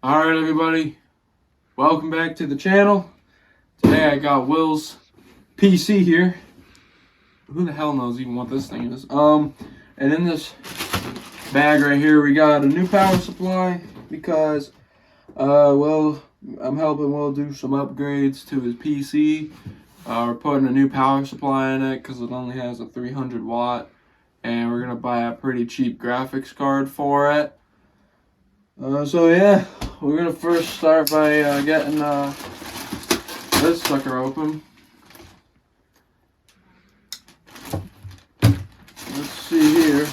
Alright everybody, welcome back to the channel. Today I got Will's PC here. Who the hell knows even what this thing is? And in this bag right here we got a new power supply because well, I'm helping Will do some upgrades to his PC. We're putting a new power supply in it because it only has a 300 watt, and we're gonna buy a pretty cheap graphics card for it. So yeah, we're gonna first start by getting this sucker open. Let's see here.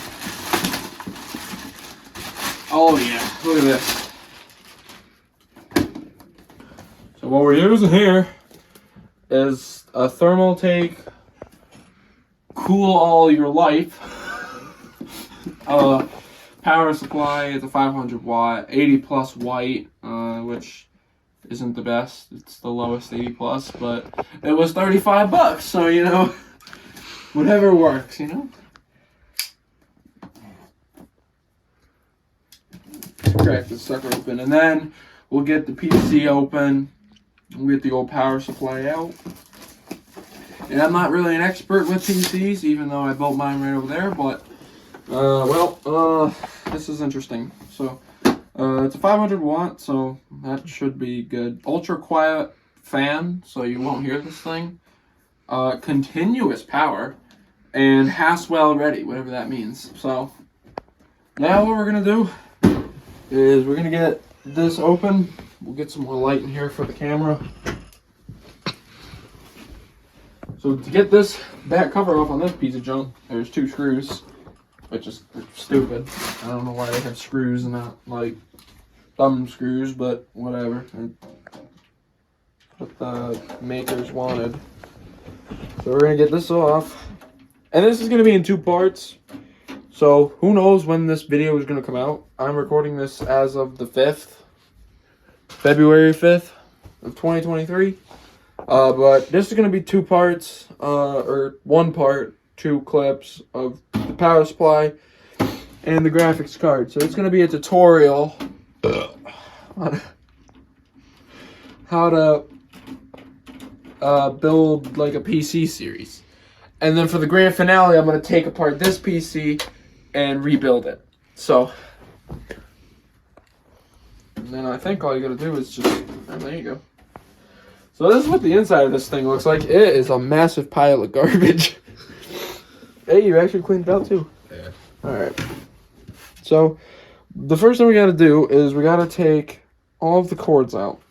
Oh yeah, look at this. So what we're using here is a Thermaltake Cool All Your Life power supply. It's a 500 watt, 80 plus white, which isn't the best. It's the lowest 80 plus, but it was 35 bucks, so you know, whatever works, you know. Let's crack this sucker open, and then we'll get the PC open. We'll get the old power supply out. And I'm not really an expert with PCs, even though I built mine right over there, but this is interesting. So, it's a 500 watt, so that should be good. Ultra quiet fan, so you won't hear this thing. Continuous power, and Haswell ready, whatever that means. So, now what we're gonna do is we're gonna get this open. We'll get some more light in here for the camera. So to get this back cover off on this piece of junk, there's 2 screws, which is stupid. I don't know why they have screws and not like thumb screws, but whatever. What the makers wanted. So we're gonna get this off, and this is gonna be in 2 parts. So who knows when this video is gonna come out? I'm recording this as of the 5th, February 5th of 2023. But this is going to be 2 parts, or 1 part, 2 clips of the power supply and the graphics card. So it's going to be a tutorial on how to build like a PC series. And then for the grand finale, I'm going to take apart this PC and rebuild it. So, and then I think all you got to do is just, oh, there you go. So this is what the inside of this thing looks like. It is a massive pile of garbage. Hey, you actually cleaned it out too. Yeah. Alright. So, the first thing we gotta do is we gotta take all of the cords out.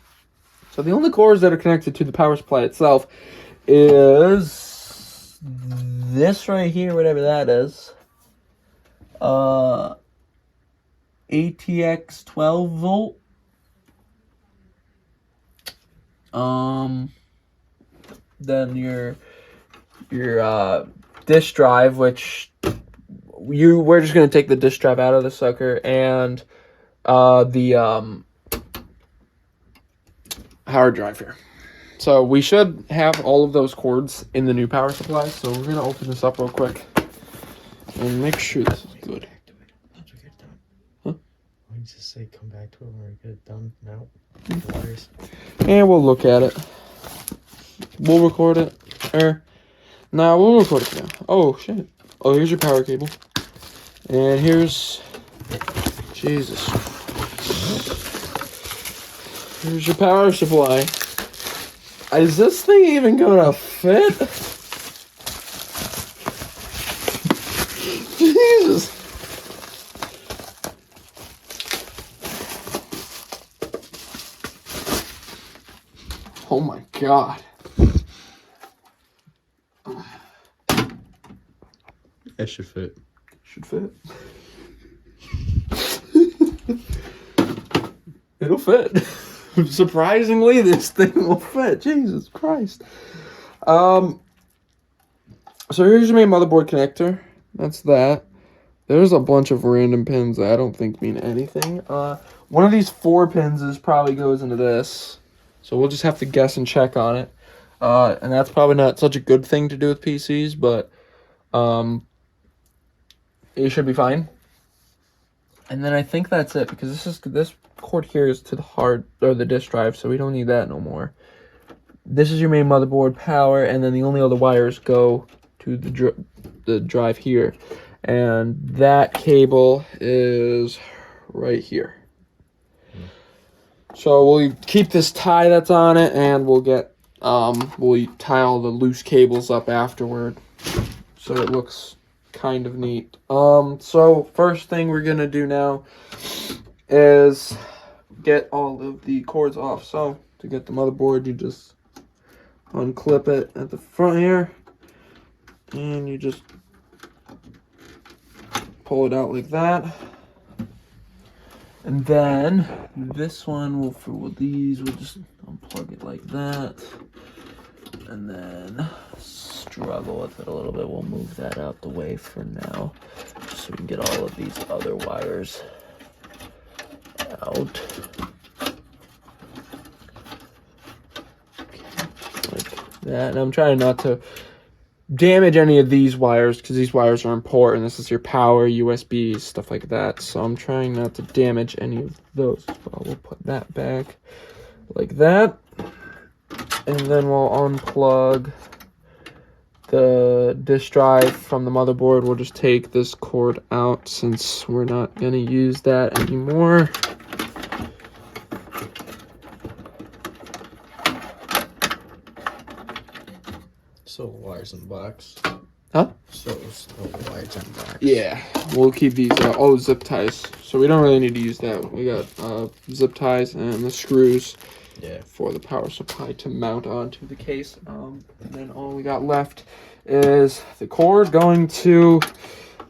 So the only cords that are connected to the power supply itself is this right here, whatever that is. ATX 12 volt. Then your disk drive, which we're just gonna take the disk drive out of the sucker, and the hard drive here. So we should have all of those cords in the new power supply. So we're gonna open this up real quick and make sure this is good. Once we get it done. Huh? Why don't you just say come back to it when we get it done now? And we'll look at it. We'll record it. We'll record it now. Oh, shit. Oh, here's your power cable. And here's... Jesus. Here's your power supply. Is this thing even gonna fit? Jesus. Oh my god. That should fit. Should fit. It'll fit. Surprisingly, this thing will fit. Jesus Christ. So here's your main motherboard connector. That's that. There's a bunch of random pins that I don't think mean anything. One of these 4 pins probably goes into this. So we'll just have to guess and check on it. And that's probably not such a good thing to do with PCs, but it should be fine. And then I think that's it, because this cord here is to the disk drive, so we don't need that no more. This is your main motherboard power, and then the only other wires go to the drive here, and that cable is right here. So we'll keep this tie that's on it, and we'll get we'll tie all the loose cables up afterward, so it looks kind of neat. So first thing we're gonna do now is get all of the cords off. So to get the motherboard, you just unclip it at the front here, and you just pull it out like that. And then this one we'll just unplug it like that, and then struggle with it a little bit. We'll move that out the way for now, so we can get all of these other wires out. Like that. And I'm trying not to damage any of these wires, because these wires are important. This is your power, USB, stuff like that. So I'm trying not to damage any of those. Well, we'll put that back like that. And then we'll unplug the disk drive from the motherboard. We'll just take this cord out since we're not going to use that anymore. So wires in the box. Huh? So wires in the box. Yeah, we'll keep these zip ties. So we don't really need to use that. We got zip ties and the screws. Yeah. For the power supply to mount onto the case. And then all we got left is the cord going to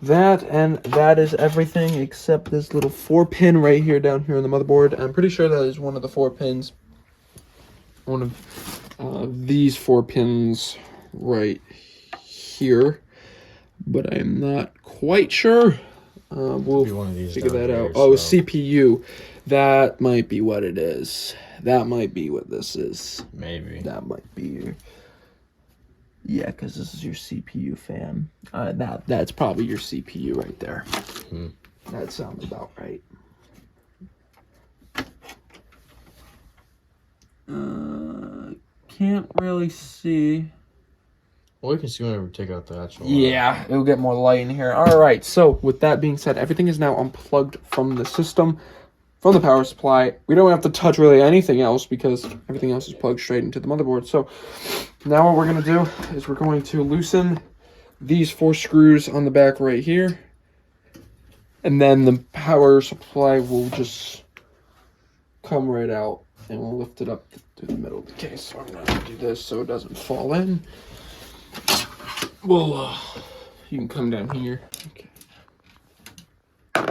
that, and that is everything except this little 4-pin right here down here on the motherboard. I'm pretty sure that is one of the 4 pins. One of these 4 pins right here, but I'm not quite sure. We'll figure that out. Oh, CPU. That might be what it is. That might be what this is. Maybe. That might be. Yeah, because this is your CPU fan. That's probably your CPU right there. That sounds about right. Can't really see. Well, we can see whenever we take out the actual. Yeah, it'll get more light in here. All right, so with that being said, everything is now unplugged from the system, from the power supply. We don't have to touch really anything else because everything else is plugged straight into the motherboard. So now what we're going to do is we're going to loosen these 4 screws on the back right here. And then the power supply will just come right out, and we'll lift it up to the middle of the case. So I'm going to do this so it doesn't fall in. Well, you can come down here. Okay.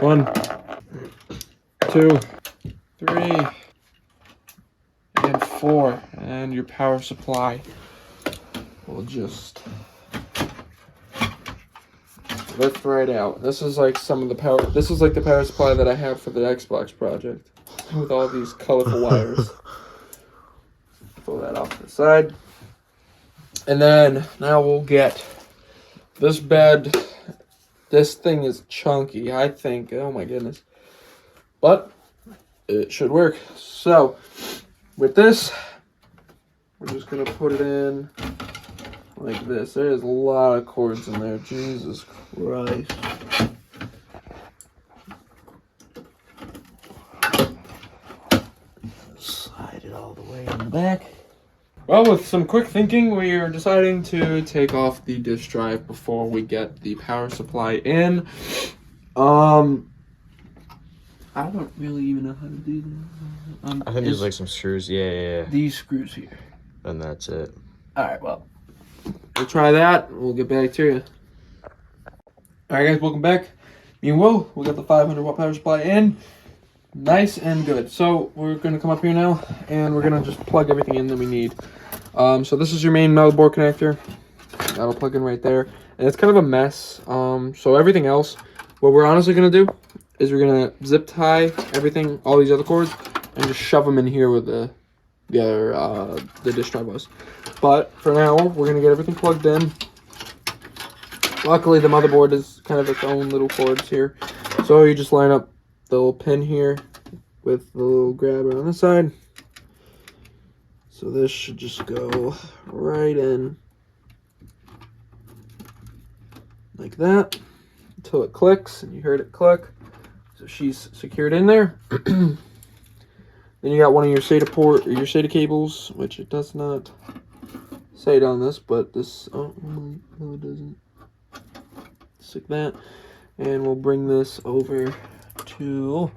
1, 2, 3, and 4, and your power supply will just lift right out. This is like some of the power. This is like the power supply that I have for the Xbox project, with all these colorful wires. Pull that off to the side, and then now we'll get this bed. This thing is chunky, I think. Oh my goodness. But it should work. So with this, we're just gonna put it in like this. There's a lot of cords in there. Jesus Christ. Slide it all the way in the back. Well, with some quick thinking, we are deciding to take off the disk drive before we get the power supply in. I don't really even know how to do that. I think there's like some screws. Yeah. These screws here. And that's it. Alright, well, we'll try that. We'll get back to you. Alright, guys, welcome back. Me and Will, we got the 500 watt power supply in. Nice and good. So we're going to come up here now, and we're going to just plug everything in that we need. So this is your main motherboard connector. That'll plug in right there. And it's kind of a mess. So everything else, what we're honestly going to do is we're going to zip tie everything, all these other cords, and just shove them in here with the disk drive was. But for now, we're going to get everything plugged in. Luckily, the motherboard is kind of its own little cords here. So you just line up the little pin here with the little grabber on the side. So this should just go right in like that until it clicks, and you heard it click. So she's secured in there. Then you got one of your SATA cables, which it does not say it on this, but this, oh no it doesn't. Stick that, and we'll bring this over to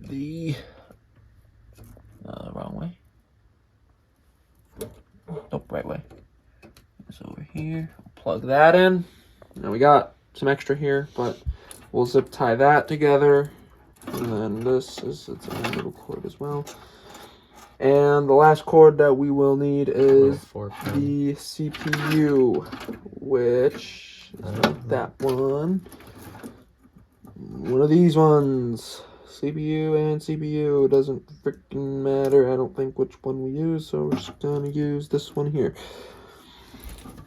the wrong way. Nope, right way. It's over here. Plug that in. Now we got some extra here, but we'll zip tie that together. And then this is its own little cord as well. And the last cord that we will need is the CPU, which is not that one. One of these ones. CPU and CPU. It doesn't freaking matter. I don't think which one we use, so we're just gonna use this one here.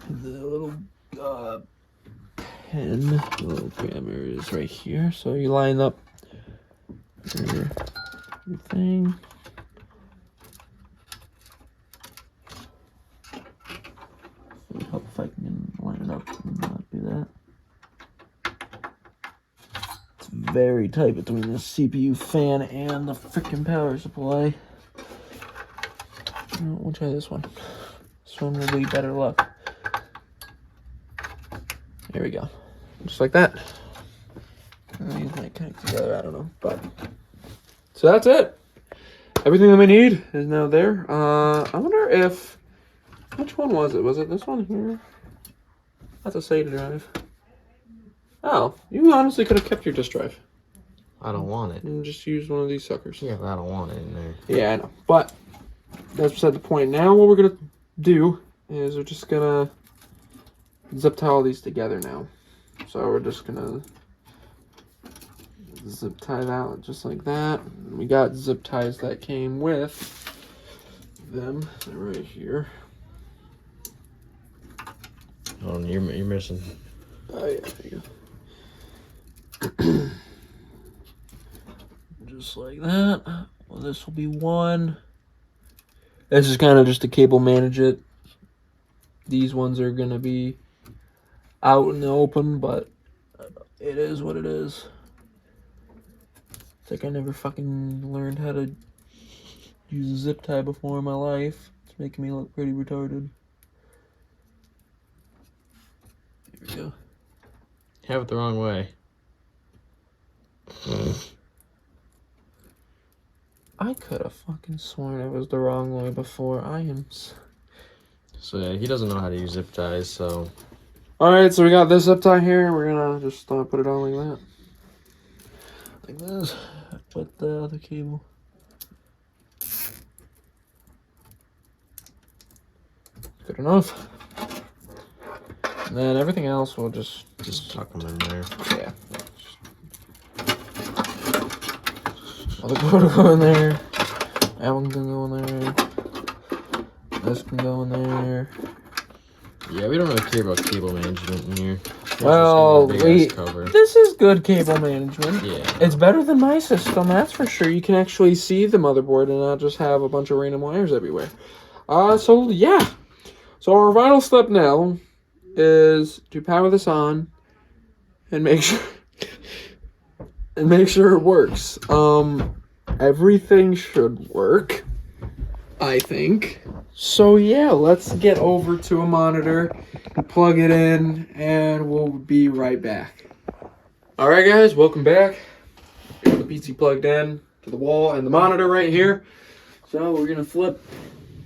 The little pin, the little grammar is right here. So you line up your thing. It'll help if I can line it up and not do that. It's very tight between the CPU fan and the freaking power supply. We'll try this one. This one will be better luck. There we go. Just like that. These might connect together, I don't know. But so that's it. Everything that we need is now there. I wonder if, which one was it? Was it this one here? That's a SATA drive. Oh, you honestly could have kept your disk drive. I don't want it. And just use one of these suckers. Yeah, but I don't want it in there. Yeah, I know. But that's beside the point. Now what we're going to do is we're just going to zip tie all these together now. So we're just going to zip tie that just like that. We got zip ties that came with them. They're right here. Oh, you're missing. Oh yeah, there you go. Just like that. Well, this will be one. This is kind of just a cable manage it. These ones are gonna be out in the open, but it is what it is. It's like I never fucking learned how to use a zip tie before in my life. It's making me look pretty retarded. Here we go. Have it the wrong way. I could have fucking sworn it was the wrong way before. So yeah, he doesn't know how to use zip ties, so. Alright, so we got this zip tie here. We're gonna just put it on like that. Like this. Put the other cable. Good enough. And then everything else we'll just tuck them in there. Yeah. Other cord will go in there. That one can go in there. This can go in there. Yeah, we don't really care about cable management in here. Well, this is good cable management. Yeah. It's better than my system, that's for sure. You can actually see the motherboard and not just have a bunch of random wires everywhere. So yeah. So our final step now is to power this on and make sure it works. Everything should work, I think. So yeah, let's get over to a monitor, plug it in, and we'll be right back. Alright guys, welcome back. Got the PC plugged in to the wall and the monitor right here. So we're gonna flip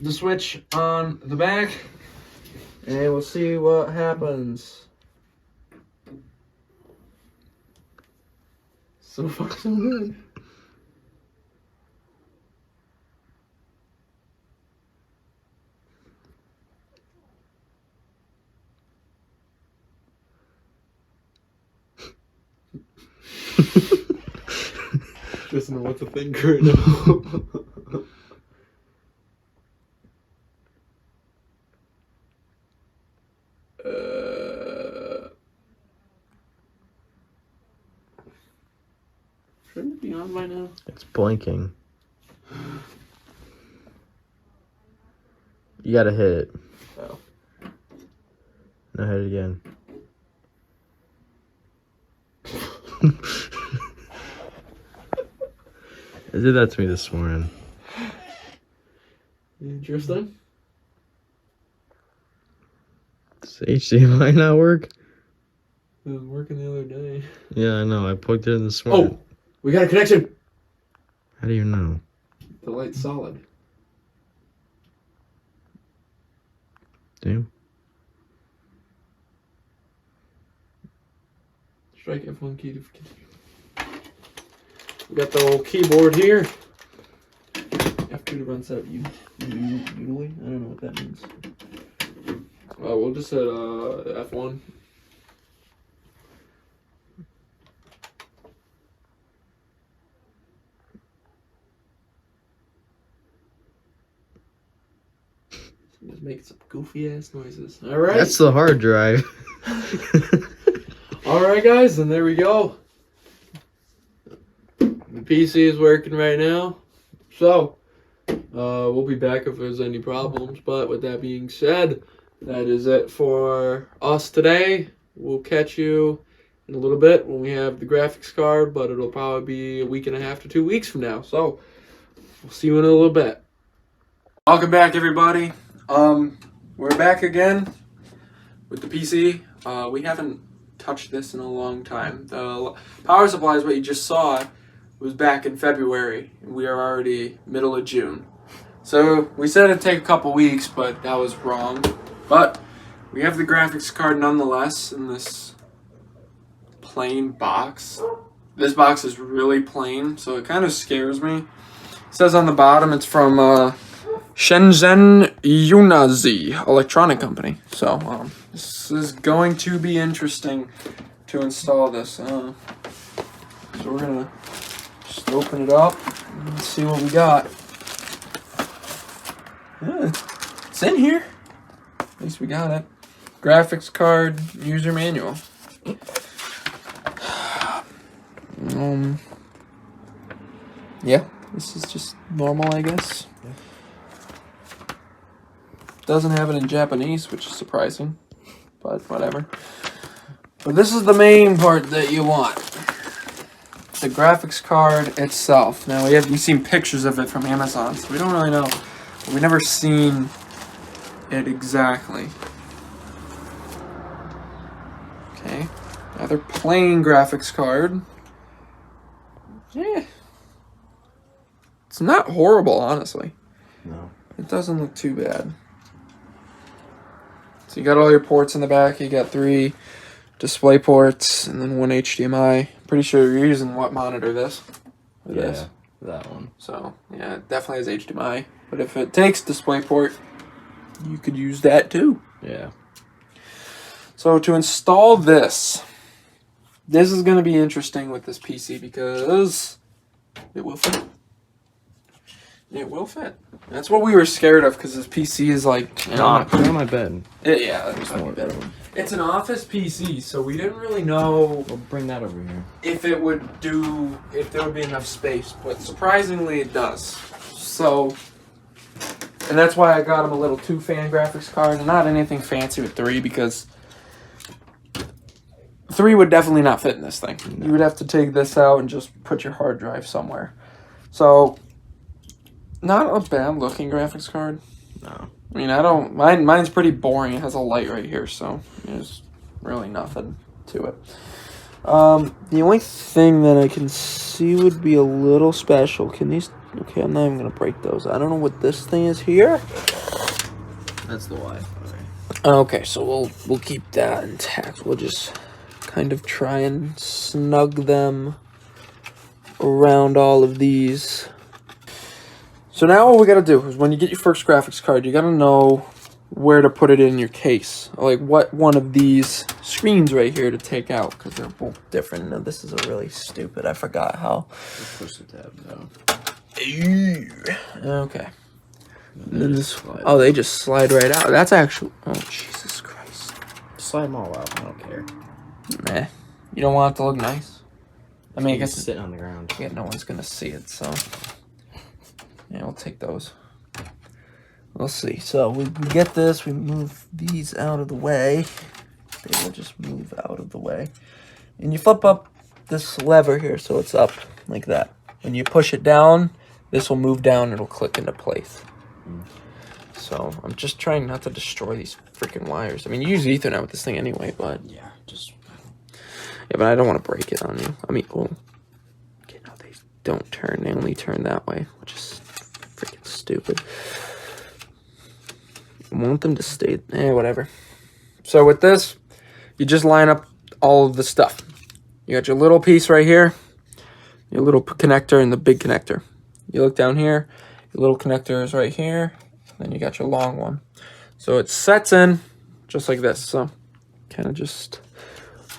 the switch on the back and we'll see what happens. So far so good. Just know what to think right now. Shouldn't it be on by now? It's blinking. You gotta hit it. Oh. Now hit it again. It did that to me this morning. Interesting. Does HDMI not work? It was working the other day. Yeah, I know. I plugged it in this morning. Oh, we got a connection. How do you know? The light's solid. Damn. Strike F1 key to continue. We got the old keyboard here. F2 to run setup. Usually? I don't know what that means. We'll just hit F1. Just making some goofy ass noises. All right. That's the hard drive. All right, guys, and there we go. The PC is working right now, so we'll be back if there's any problems. But with that being said, that is it for us today. We'll catch you in a little bit when we have the graphics card, but it'll probably be a week and a half to 2 weeks from now. So we'll see you in a little bit. Welcome back, everybody. We're back again with the PC. We haven't touched this in a long time. The power supply is what you just saw. It was back in February. We are already middle of June. So we said it'd take a couple weeks, but that was wrong. But we have the graphics card nonetheless in this plain box. This box is really plain, so it kind of scares me. It says on the bottom it's from Shenzhen Yunazi Electronic Company. So this is going to be interesting to install this. So we're gonna just open it up and see what we got. Yeah, it's in here. At least we got it. Graphics card user manual. Yeah, this is just normal, I guess. Doesn't have it in Japanese, which is surprising, but whatever. But this is the main part that you want. The graphics card itself. Now you've seen pictures of it from Amazon, so we don't really know. We've never seen it exactly. Okay, another plain graphics card. Yeah, it's not horrible, honestly. No. It doesn't look too bad. So you got all your ports in the back. You got 3 display ports and then 1 HDMI. Pretty sure you're using what monitor this? Yeah, that one. So yeah, it definitely has HDMI. But if it takes DisplayPort, you could use that too. Yeah. So to install this is going to be interesting with this PC because it will fit. It will fit. That's what we were scared of because this PC is like... Put it on my bed. Yeah, that's my bed. It's an office PC, so we didn't really know... We'll bring that over here. If there would be enough space, but surprisingly it does. So, and that's why I got him a little 2-fan graphics card, and not anything fancy with 3, because 3 would definitely not fit in this thing. No. You would have to take this out and just put your hard drive somewhere. So, not a bad looking graphics card. No. I mean, mine's pretty boring. It has a light right here, so there's really nothing to it. The only thing that I can see would be a little special. Can these... Okay, I'm not even going to break those. I don't know what this thing is here. That's the Wi-Fi. Okay, so we'll keep that intact. We'll just kind of try and snug them around all of these. So now what we got to do is when you get your first graphics card, you got to know where to put it in your case. Like what one of these screens right here to take out, because they're both different. Now this is a really stupid. I forgot how. Push the tab down. Okay. Oh, they just slide right out. That's actually... Oh, Jesus Christ. Slide them all out. I don't care. Nah. You don't want it to look nice? I mean, I He's guess sitting on the ground. yeah, no one's gonna see it, so yeah, we'll take those. We'll see. So we get this. We move these out of the way. They will just move out of the way, and you flip up this lever here, so it's up like that. When you push it down, this will move down. It'll click into place. So I'm just trying not to destroy these freaking wires. I mean, you use Ethernet with this thing anyway, but Yeah, just. yeah, but I don't want to break it on you. I mean, oh, okay, no, they don't turn. They only turn that way, which is freaking stupid. I want them to stay. Whatever. So with this, you just line up all of the stuff. You got your little piece right here, your little connector, and the big connector. You look down here, your little connector is right here. Then you got your long one. So it sets in just like this. So kind of just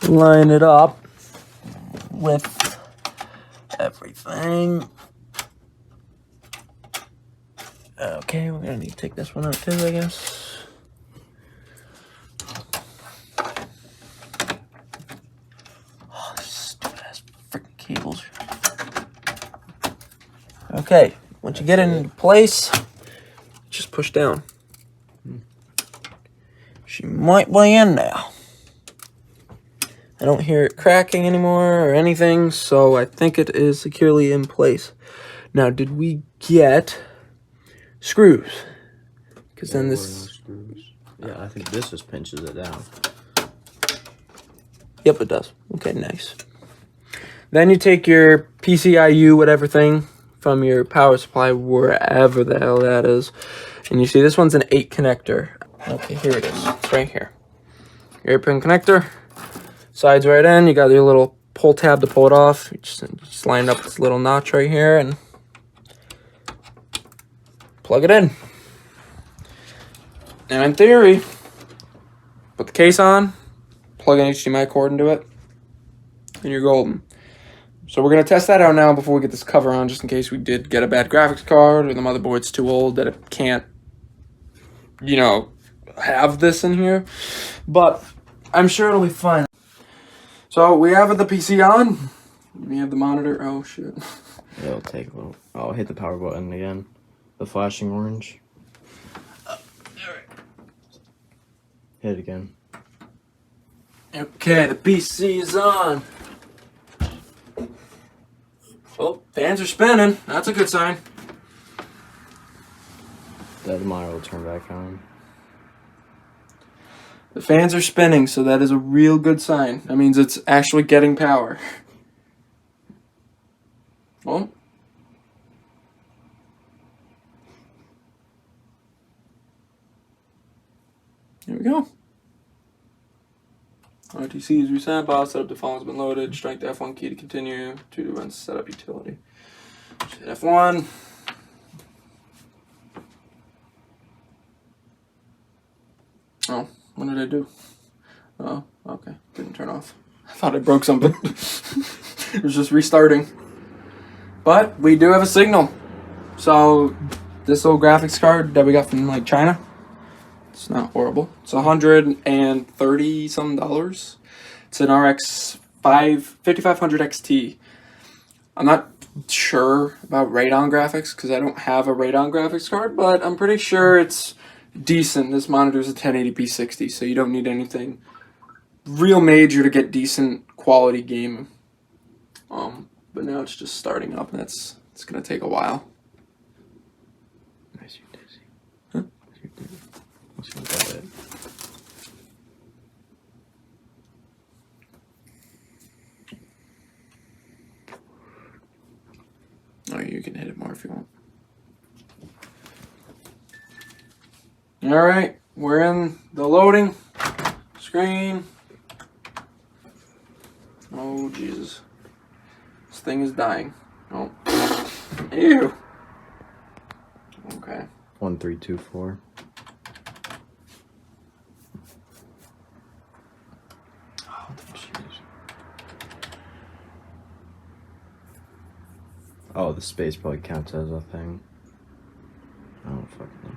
line it up with everything. Okay, we're gonna need to take this one out too, I guess. Oh, these stupid ass freaking cables. Okay, once you get it into place, just push down. She might be in now. I don't hear it cracking anymore or anything, so I think it is securely in place. Now, did we get screws? Because then this... No screws. Yeah, I think this just pinches it down. Yep, it does. Okay, nice. Then you take your PCIu whatever thing from your power supply, wherever the hell that is. And you see this one's an 8 connector. Okay, here it is. It's right here. Your 8-pin connector. Sides right in. You got your little pull tab to pull it off. You just line up this little notch right here and plug it in. Now in theory, put the case on, plug an HDMI cord into it, and you're golden. So we're going to test that out now before we get this cover on, just in case we did get a bad graphics card or the motherboard's too old that it can't, you know, have this in here. But I'm sure it'll be fine. So we have the PC on. We have the monitor. Oh, shit. It'll take a little. Oh, hit the power button again. The flashing orange. Alright. Hit it again. Okay, the PC is on. Oh, fans are spinning. That's a good sign. The monitor will turn back on. The fans are spinning, so that is a real good sign. That means it's actually getting power. Well. Here we go. RTC is reset. BIOS setup default has been loaded. Strike the F1 key to continue. 2 events setup utility. Hit F1. Oh, what did I do? Oh, okay. Didn't turn off. I thought I broke something. It was just restarting. But we do have a signal. So this little graphics card that we got from like China, it's not horrible. It's $130 some. It's an RX 5500 XT. I'm not sure about Radeon graphics because I don't have a Radeon graphics card, but I'm pretty sure it's decent. This monitor is a 1080p 60, so you don't need anything real major to get decent quality gaming. But now it's just starting up, and it's gonna take a while. Nice, you're dizzy. Huh? You're dizzy. Let's go with it. Oh, you can hit it more if you want. All right, we're in the loading screen. Oh, Jesus. This thing is dying. Oh. Ew. Okay. 1324. Oh, jeez. Oh, the space probably counts as a thing. I don't fucking know.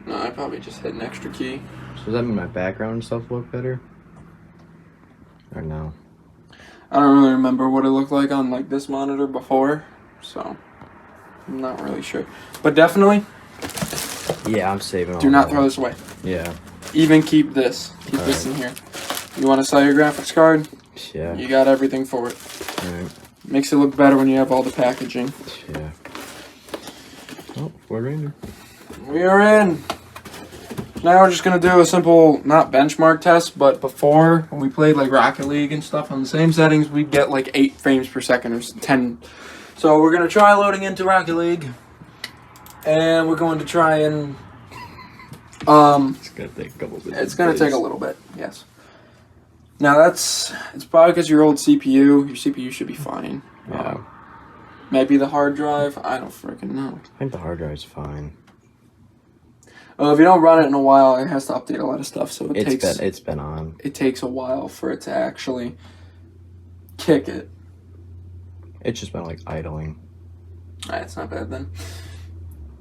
No, I probably just hit an extra key. So does that mean my background and stuff look better? Or no? I don't really remember what it looked like on like this monitor before, so I'm not really sure. But definitely, Yeah, I'm saving. do not throw this away. Yeah. Even keep this. Keep this in here. You want to sell your graphics card? Yeah. You got everything for it. Alright. Makes it look better when you have all the packaging. Yeah. Oh, we're in. We are in. Now we're just going to do a simple, not benchmark test, but before, when we played like Rocket League and stuff on the same settings, we'd get like 8 frames per second or 10. So we're going to try loading into Rocket League. And we're going to try and... It's going to take a couple bits. It's going to take a little bit, yes. Now it's probably because your old CPU. Your CPU should be fine. Yeah. Maybe the hard drive. I don't freaking know. I think the hard drive's fine. If you don't run it in a while, it has to update a lot of stuff. So It's been on. It takes a while for it to actually kick it. It's just been like idling. It's not bad then.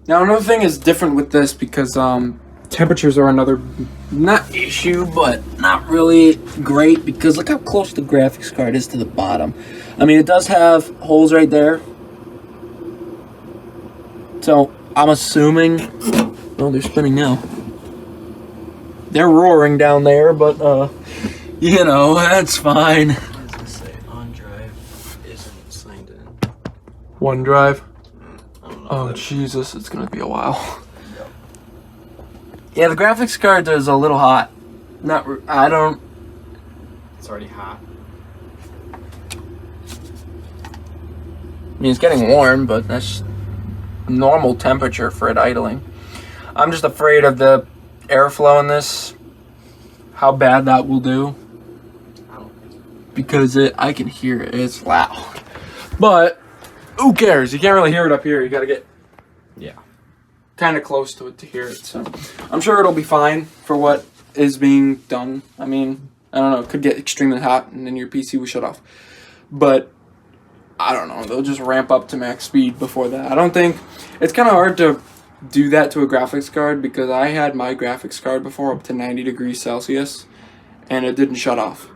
Now another thing is different with this because temperatures are another not issue, but not really great because look how close the graphics card is to the bottom. I mean, it does have holes right there. So I'm assuming. Oh, they're spinning now. They're roaring down there, but you know, that's fine. As I say, OneDrive isn't signed in. OneDrive. I don't know. Oh Jesus, it's gonna be a while. Yeah, the graphics card is a little hot. I don't. It's already hot. I mean, it's getting warm, but that's normal temperature for it idling. I'm just afraid of the airflow in this. How bad that will do. Because I can hear it. It's loud. But who cares? You can't really hear it up here. You gotta get kind of close to it to hear it. So I'm sure it'll be fine for what is being done. I mean, I don't know. It could get extremely hot and then your PC will shut off. But I don't know. They'll just ramp up to max speed before that. I don't think... It's kind of hard to do that to a graphics card because I had my graphics card before up to 90 degrees Celsius and it didn't shut off.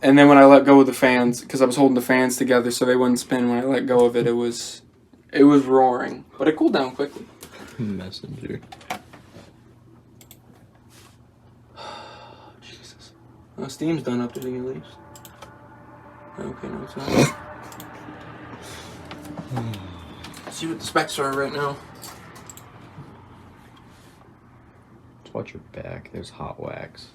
And then when I let go of the fans, because I was holding the fans together so they wouldn't spin, when I let go of it, it was roaring. But it cooled down quickly. Messenger. Jesus. Oh, Steam's done updating at least. Okay, no, it's not. See what the specs are right now. Just watch your back. There's hot wax.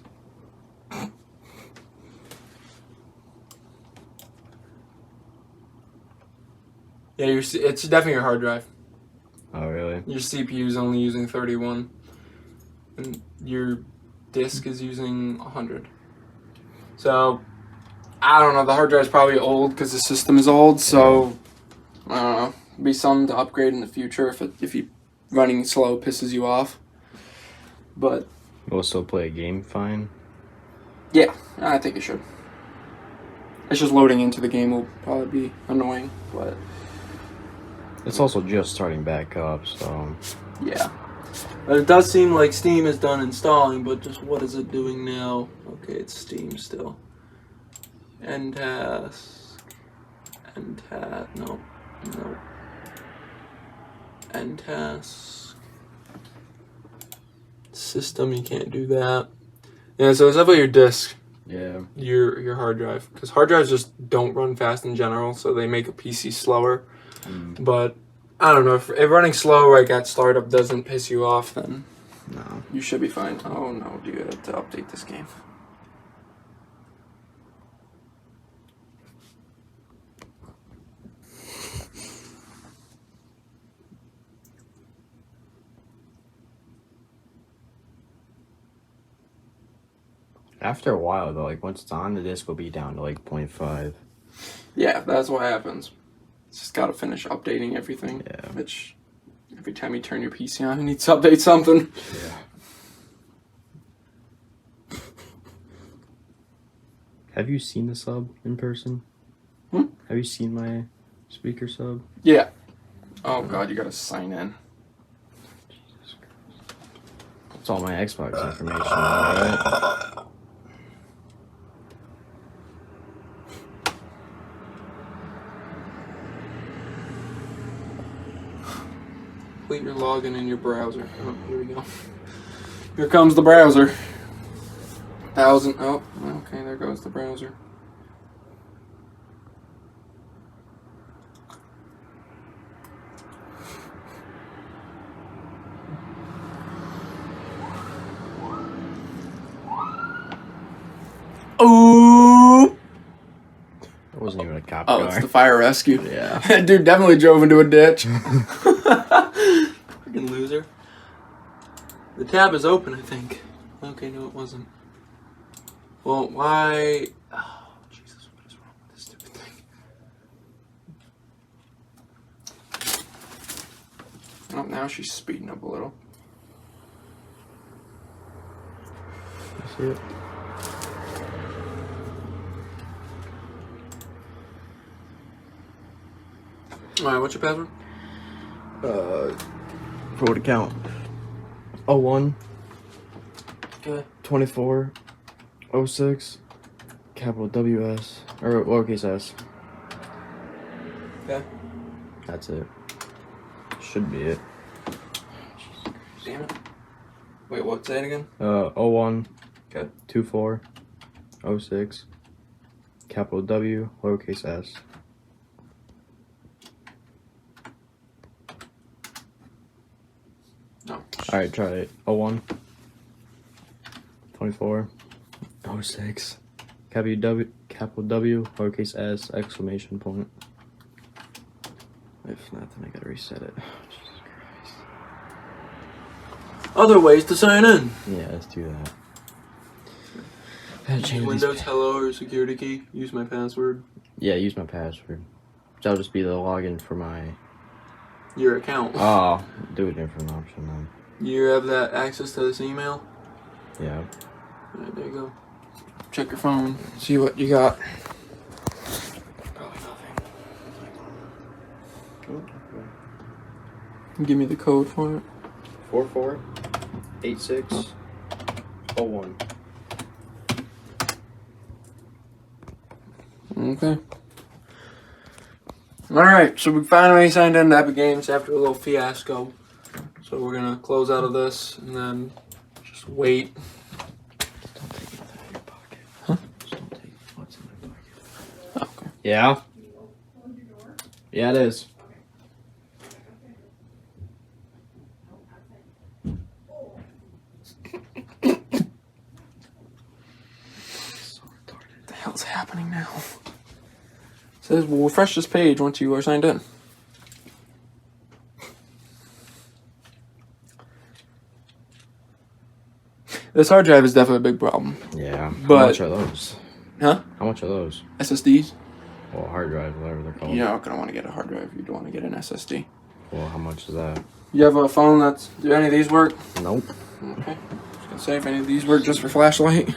Yeah, it's definitely your hard drive. Oh, really? Your CPU is only using 31. And your disk is using 100. So, I don't know. The hard drive is probably old because the system is old. So, I don't know. Be something to upgrade in the future if you running slow pisses you off. But We'll still play a game fine. yeah, I think it should. It's just loading into the game will probably be annoying, but It's also just starting back up, so... yeah. But it does seem like Steam is done installing, but just what is it doing now? Okay, it's Steam still. End task. End task. No. End task. System, you can't do that. Yeah, so it's definitely your disk. Yeah. Your hard drive. Because hard drives just don't run fast in general, so they make a PC slower. But I don't know, if running slow like at startup doesn't piss you off, then No. you should be fine. Oh no, do you have to update this game? After a while, though, like, once it's on, the disc will be down to, like, 0.5. Yeah, that's what happens. It's just gotta finish updating everything. Yeah. Which, every time you turn your PC on, it needs to update something. Yeah. Have you seen the sub in person? Hmm? Have you seen my speaker sub? Yeah. Oh god, you gotta sign in. Jesus Christ. It's all my Xbox information, alright? complete your login in your browser. Oh, here we go. Here comes the browser. 1,000. Oh, okay, there goes the browser. Oh! It wasn't even a cop Oh, car. it's the fire rescue. Yeah. That dude definitely drove into a ditch. Freaking loser. The tab is open, I think. Okay, no, it wasn't. Well, why? Oh, Jesus, what is wrong with this stupid thing? Oh, now she's speeding up a little. You see it? Alright, what's your password? Forward account. 01 Okay. 24 06 capital WS or lowercase s. Okay. That's it. Should be it. Damn it. Wait, what? Say it again? 01 Okay. 24 06 capital W lowercase s. No. Alright, try it. 01 24 06 capital W lowercase s exclamation point. If not, then I gotta reset it. Jesus Christ. Other ways to sign in. Yeah, let's do that. Gotta change Windows these. hello or security key. Use my password. Yeah, use my password. That'll just be the login for my. Your account. Oh, do a different option then. You have that access to this email? Yeah. Alright, there you go. Check your phone. See what you got. Probably nothing. Give me the code for it. 448601. Okay. Alright, so we finally signed in to Epic Games after a little fiasco. So we're gonna close out of this and then just wait. Don't take nothing out of your pocket. Huh? Just don't take what's in my pocket. Okay. Yeah? Yeah, it is. So retarded. What the hell's happening now? It says we'll refresh this page once you are signed in. This hard drive is definitely a big problem. Yeah. But- How much are those? Huh? How much are those? SSDs? Well, hard drive, whatever they're called. You're not gonna want to get a hard drive. You don't want to get an SSD. Well, how much is that? You have a phone that's. Do any of these work? Nope. Okay. Just gonna say if any of these work just for flashlight.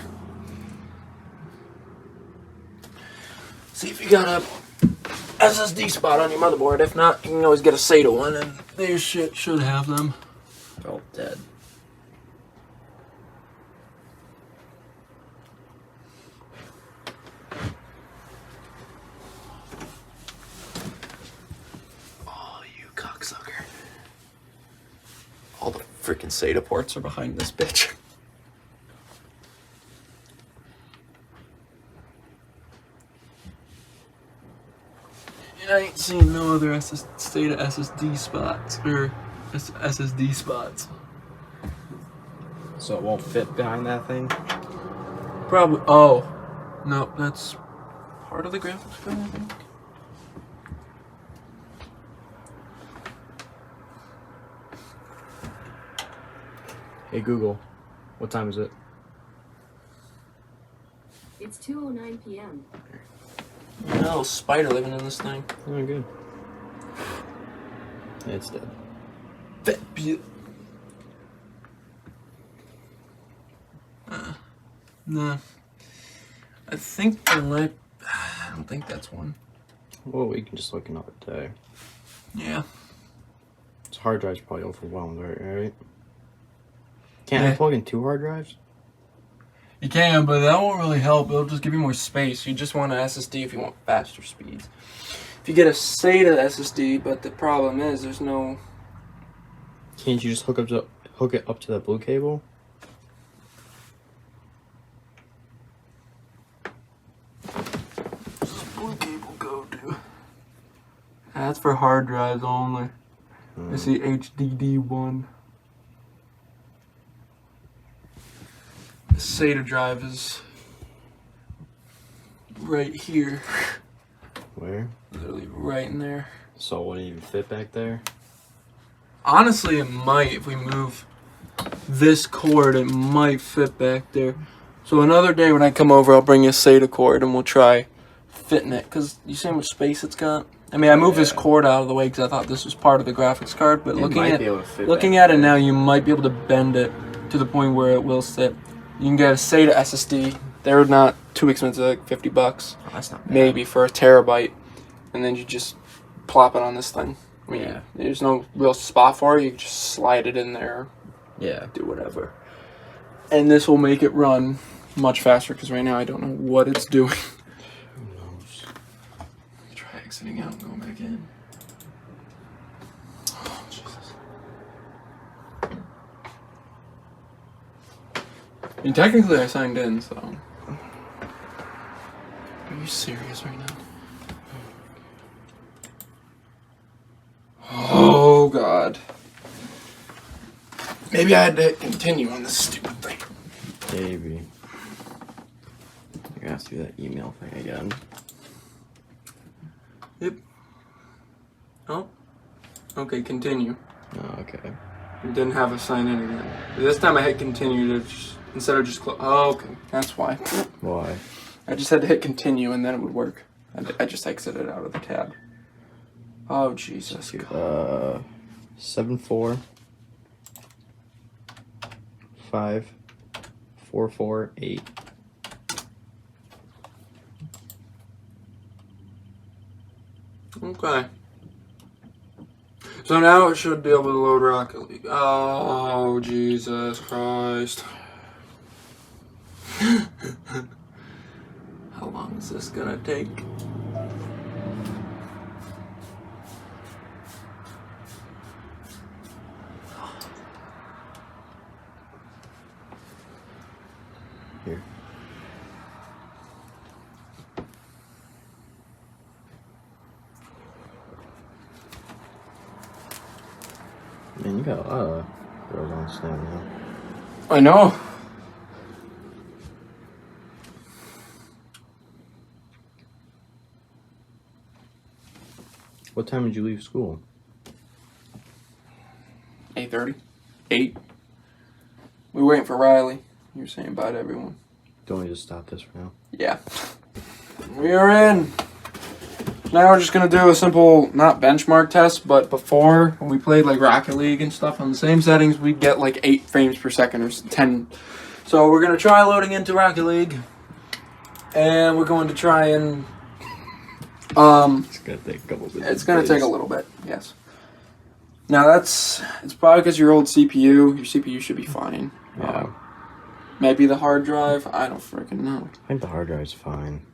See if you got a SSD spot on your motherboard. If not, you can always get a SATA one, and these shit should have them. Felt dead. Oh, you cocksucker. All the freaking SATA ports are behind this bitch. And I ain't seen no other SATA SSD spots, or SSD spots. So it won't fit behind that thing? Probably. Oh, no, that's part of the graphics card, I think. Hey Google, what time is it? It's 2:09 p.m. There's a little spider living in this thing. Oh, good. Yeah, it's dead. Nah. I think I might. I don't think that's one. Well, we can just look another day. Yeah. This hard drive's probably overwhelmed, right? Can't Yeah. I plug in 2 hard drives? You can, but that won't really help. It'll just give you more space. You just want an SSD if you want faster speeds. If you get a SATA SSD, but the problem is there's no Can't you just hook it up to that blue cable? Where's this blue cable go to? That's for hard drives only. I see HDD1. The SATA drive is right here. Where? Literally right in there. So it wouldn't even fit back there? Honestly, it might. If we move this cord, it might fit back there. So another day when I come over, I'll bring you a SATA cord and we'll try fitting it. Because you see how much space it's got? I mean, I moved this cord out of the way because I thought this was part of the graphics card. But looking at it now, you might be able to bend it to the point where it will sit. You can get a SATA SSD. They're not too expensive, like $50. Oh, that's not bad. Maybe for a terabyte. And then you just plop it on this thing. I mean, Yeah. There's no real spot for it. You can just slide it in there. Yeah. Do whatever. And this will make it run much faster because right now I don't know what it's doing. Who knows? Try exiting out and going back in. Oh, Jesus. I mean, technically I signed in, so. Are you serious right now? Oh, God. Maybe I had to hit continue on this stupid thing. Maybe. I have to do that email thing again. Yep. Oh. Okay, continue. Oh, okay. It didn't have a sign in again. This time I hit continue to just, instead of just close. Oh, okay. That's why. Why? I just had to hit continue and then it would work. I just exited out of the tab. Oh, Jesus. 74 5 4 4 8. Okay. So now it should be able to load Rocket League. Oh, Jesus Christ. How long is this gonna take? Here. Man, you got a lot of girls on Snap now. I know. What time did you leave school? 8:30? 8? We were waiting for Riley. You were saying bye to everyone. Don't we just stop this for now? Yeah. We are in. Now we're just going to do a simple, not benchmark test, but before, when we played like Rocket League and stuff on the same settings, we'd get like 8 frames per second or 10. So we're going to try loading into Rocket League. And we're going to try and... It's going to take a couple minutes. It's going to take a little bit, yes. Now it's probably because your old CPU. Your CPU should be fine. Yeah. Maybe the hard drive. I don't freaking know. I think the hard drive's fine.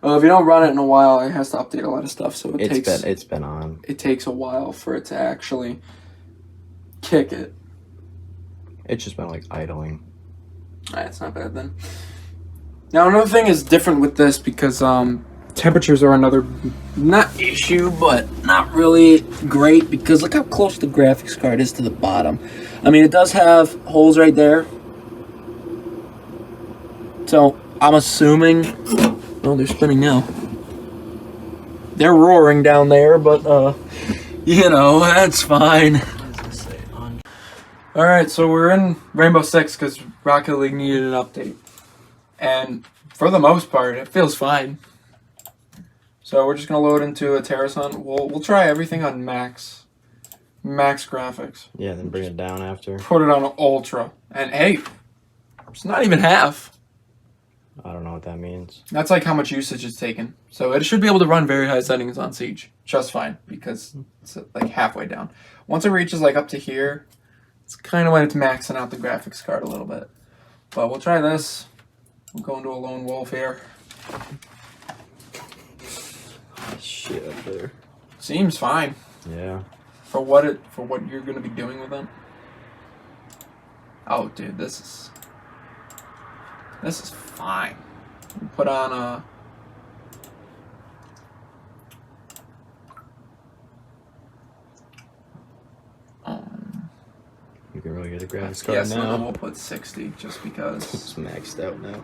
If you don't run it in a while, it has to update a lot of stuff. So It's been on. It takes a while for it to actually kick it. It's just been like idling. That's not bad then. Now another thing is different with this because temperatures are another not issue, but not really great because look how close the graphics card is to the bottom. I mean, it does have holes right there. So I'm assuming. Oh, they're spinning now. They're roaring down there, but you know, that's fine. Alright, so we're in Rainbow Six because Rocket League needed an update. And for the most part, it feels fine. So we're just gonna load into a Terrasun. We'll try everything on max graphics. Yeah, then bring it down after. Put it on ultra, and hey, it's not even half. I don't know what that means. That's like how much usage it's taken. So it should be able to run very high settings on Siege just fine because it's like halfway down. Once it reaches like up to here, it's kind of when it's maxing out the graphics card a little bit. But we'll try this. We'll go into a lone wolf here. Shit up there. Seems fine. Yeah. for what you're gonna be doing with them. Oh, dude, this is fine. Put on a. You can really get a graphics card FPS, now. and we'll put 60 just because. It's maxed out now.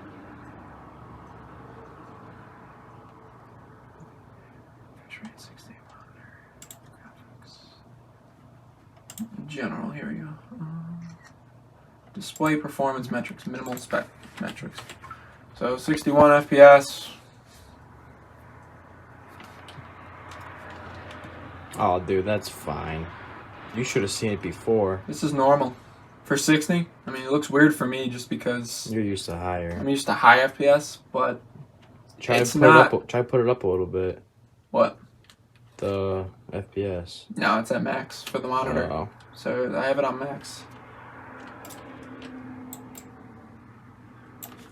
General, here we go. Display performance metrics, minimal spec metrics. So 61 FPS. Oh, dude, that's fine. You should have seen it before. This is normal. For 60, I mean, it looks weird for me just because You're used to higher. I'm used to high FPS, but Try it's put not. it up. Try put it up a little bit. What? The FPS. No, it's at max for the monitor. Oh. So I have it on max.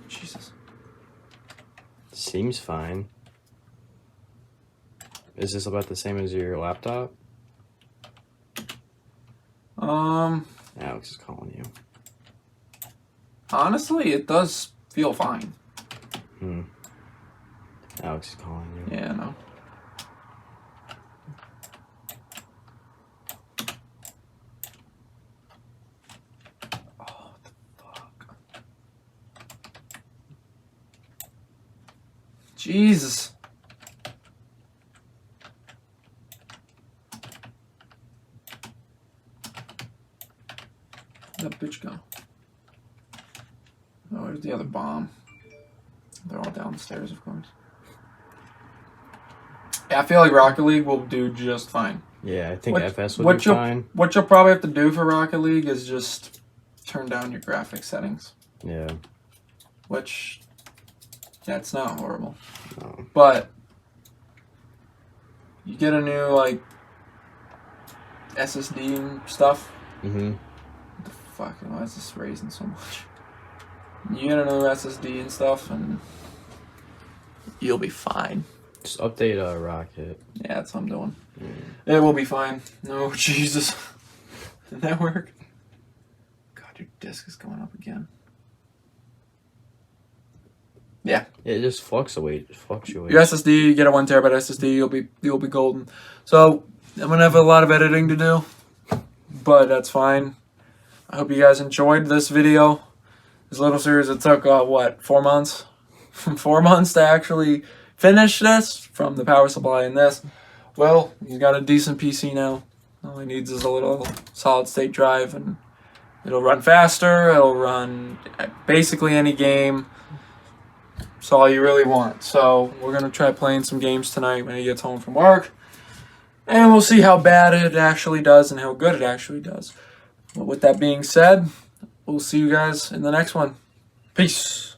Jesus. Seems fine. Is this about the same as your laptop? Alex is calling you. Honestly, it does feel fine. Alex is calling you. Yeah, no. Oh, what the fuck. Jesus. Where'd that bitch go? Oh, where's the other bomb? They're all downstairs, of course. Yeah, I feel like Rocket League will do just fine. Yeah, I think What- FS will what do you'll- fine. What you'll probably have to do for Rocket League is just turn down your graphics settings, Yeah. which, yeah, it's not horrible. No. But you get a new, like, SSD and stuff. Mm-hmm. What the fuck? Why is this raising so much? You get a new SSD and stuff, and you'll be fine. Just update Rocket. Yeah, that's what I'm doing. It will be fine. No, Jesus. Did that work? God, your disc is going up again. Yeah. It just fluctuates. Your SSD, you get a 1 terabyte SSD, you'll be golden. So I'm gonna have a lot of editing to do, but that's fine. I hope you guys enjoyed this video. This little series, it took what, 4 months? 4 months to actually finish this from the power supply and this. Well, he's got a decent PC now. All he needs is a little solid state drive, and it'll run faster. It'll run basically any game. That's all you really want. So we're gonna try playing some games tonight when he gets home from work, and we'll see how bad it actually does and how good it actually does. But with that being said, we'll see you guys in the next one. Peace.